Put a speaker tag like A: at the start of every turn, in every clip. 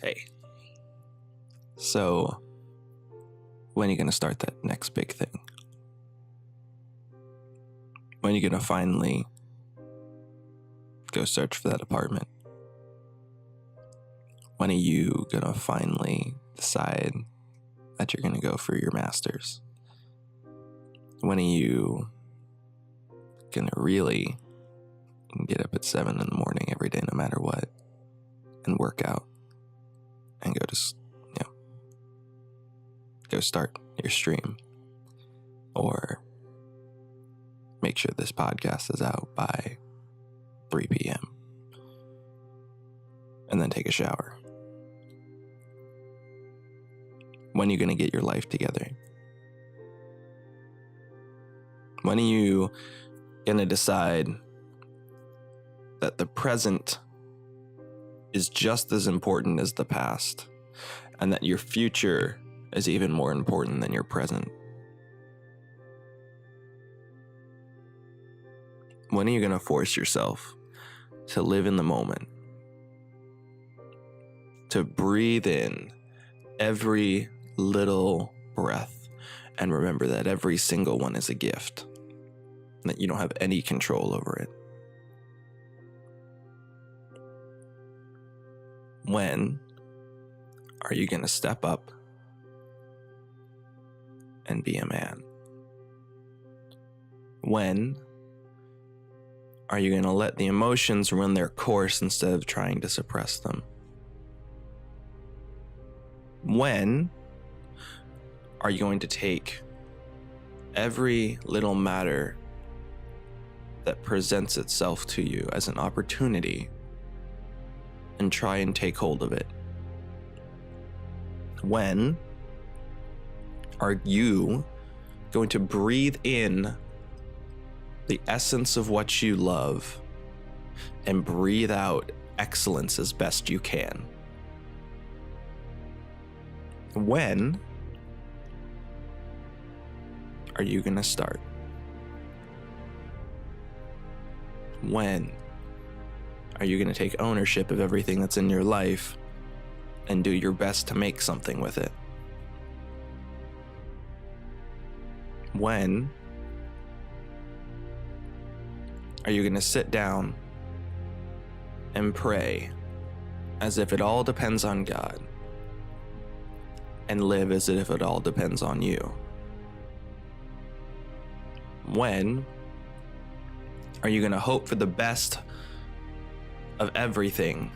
A: Hey. So, when are you going to start that next big thing? When are you going to finally go search for that apartment? When are you going to finally decide that you're going to go for your master's? When are you going to really get up at 7 in the morning every day, no matter what, and work out and go start your stream, or make sure this podcast is out by 3 p.m. and then take a shower? When are you going to get your life together? When are you going to decide that the present is just as important as the past, and that your future is even more important than your present? When are you going to force yourself to live in the moment, to breathe in every little breath and remember that every single one is a gift, that you don't have any control over it? When are you going to step up and be a man? When are you going to let the emotions run their course instead of trying to suppress them? When are you going to take every little matter that presents itself to you as an opportunity and try and take hold of it? When are you going to breathe in the essence of what you love and breathe out excellence as best you can? When are you going to start? When are you going to take ownership of everything that's in your life and do your best to make something with it? When are you going to sit down and pray as if it all depends on God, and live as if it all depends on you? When are you going to hope for the best of everything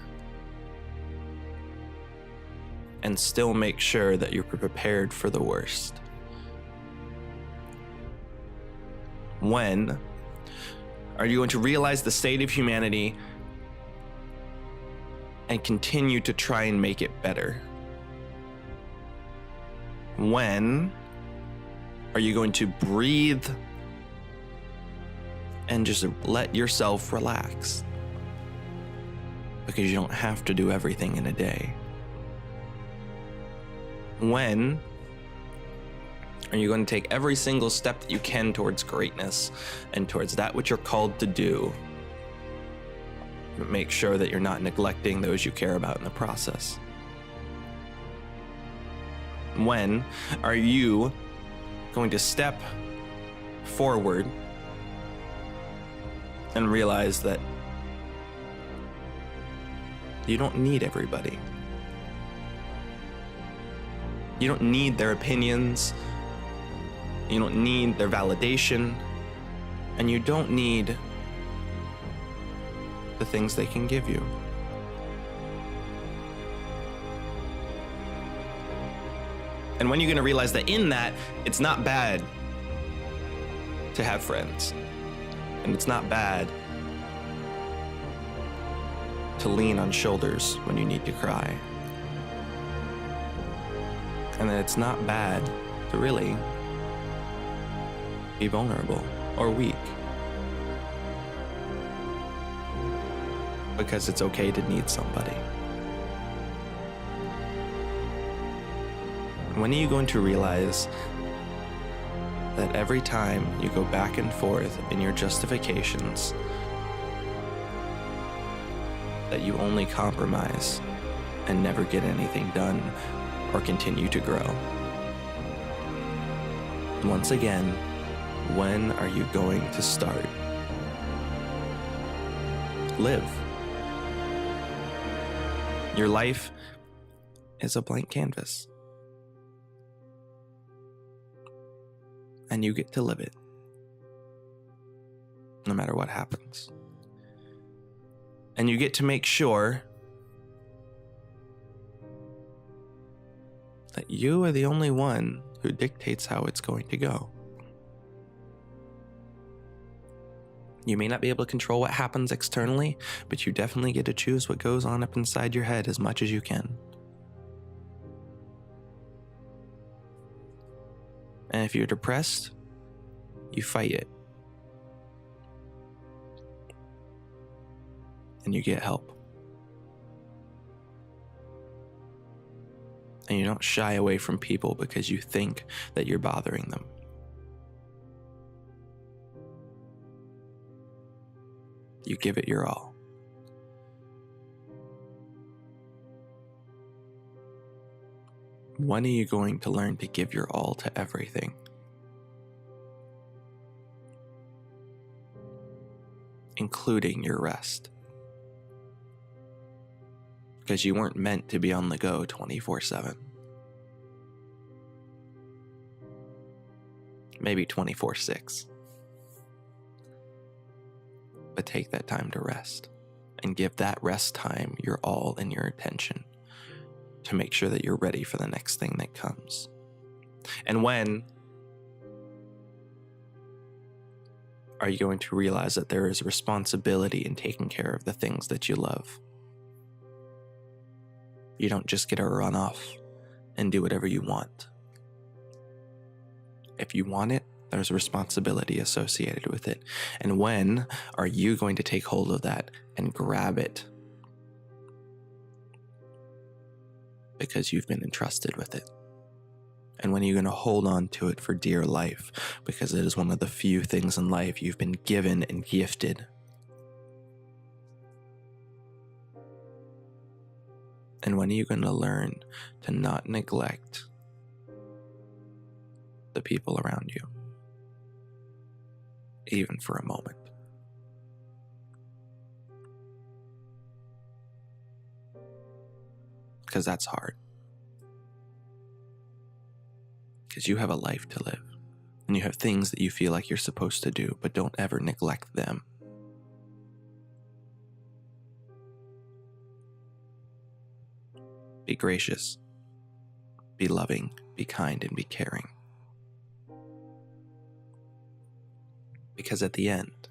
A: and still make sure that you're prepared for the worst? When are you going to realize the state of humanity and continue to try and make it better? When are you going to breathe and just let yourself relax? Because you don't have to do everything in a day. When are you going to take every single step that you can towards greatness and towards that which you're called to do, but make sure that you're not neglecting those you care about in the process? When are you going to step forward and realize that you don't need everybody? You don't need their opinions. You don't need their validation. And you don't need the things they can give you. And when you're going to realize that in that, it's not bad to have friends. And it's not bad to lean on shoulders when you need to cry. And that it's not bad to really be vulnerable or weak. Because it's okay to need somebody. When are you going to realize that every time you go back and forth in your justifications, that you only compromise and never get anything done or continue to grow. Once again, when are you going to start? Live. Your life is a blank canvas, and you get to live it, no matter what happens. And you get to make sure that you are the only one who dictates how it's going to go. You may not be able to control what happens externally, but you definitely get to choose what goes on up inside your head as much as you can. And if you're depressed, you fight it. And you get help. And you don't shy away from people because you think that you're bothering them. You give it your all. When are you going to learn to give your all to everything? Including your rest. Because you weren't meant to be on the go 24/7. Maybe 24/6. But take that time to rest and give that rest time your all and your attention to make sure that you're ready for the next thing that comes. And when are you going to realize that there is responsibility in taking care of the things that you love? You don't just get to run off and do whatever you want. If you want it, there's responsibility associated with it. And when are you going to take hold of that and grab it? Because you've been entrusted with it. And when are you going to hold on to it for dear life? Because it is one of the few things in life you've been given and gifted. And when are you going to learn to not neglect the people around you? Even for a moment. Because that's hard. Because you have a life to live. And you have things that you feel like you're supposed to do, but don't ever neglect them. Be gracious. Be loving. Be kind and be caring. Because at the end,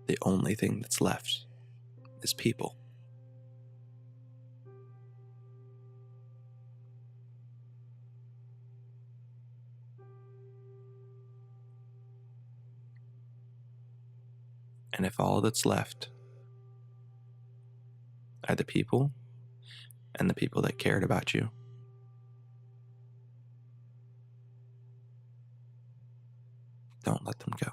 A: the only thing that's left is people. And if all that's left are the people and the people that cared about you, don't let them go.